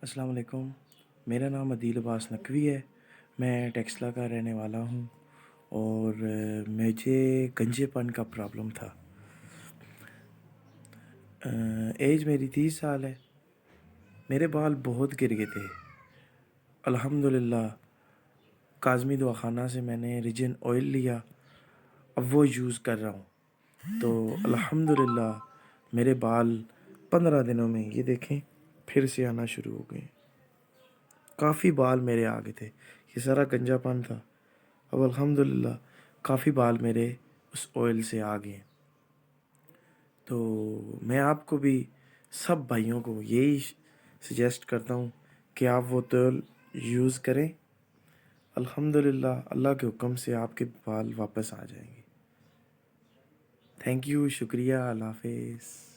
السلام علیکم، میرا نام عدیل عباس نقوی ہے۔ میں ٹیکسلا کا رہنے والا ہوں اور مجھے گنجے پن کا پرابلم تھا۔ ایج میری 30 سال ہے۔ میرے بال بہت گر گئے تھے۔ الحمدللہ کاظمی دواخانہ سے میں نے ریجن آئل لیا، اب وہ یوز کر رہا ہوں تو الحمدللہ میرے بال 15 دنوں میں یہ دیکھیں پھر سے آنا شروع ہو گئے۔ کافی بال میرے آ گئے تھے، یہ سارا گنجا پن تھا۔ اب الحمدللہ کافی بال میرے اس آئل سے آ گئے۔ تو میں آپ کو بھی سب بھائیوں کو یہی سجیسٹ کرتا ہوں کہ آپ وہ تیل یوز کریں۔ الحمدللہ اللہ کے حکم سے آپ کے بال واپس آ جائیں گے۔ تھینک یو، شکریہ، اللہ حافظ۔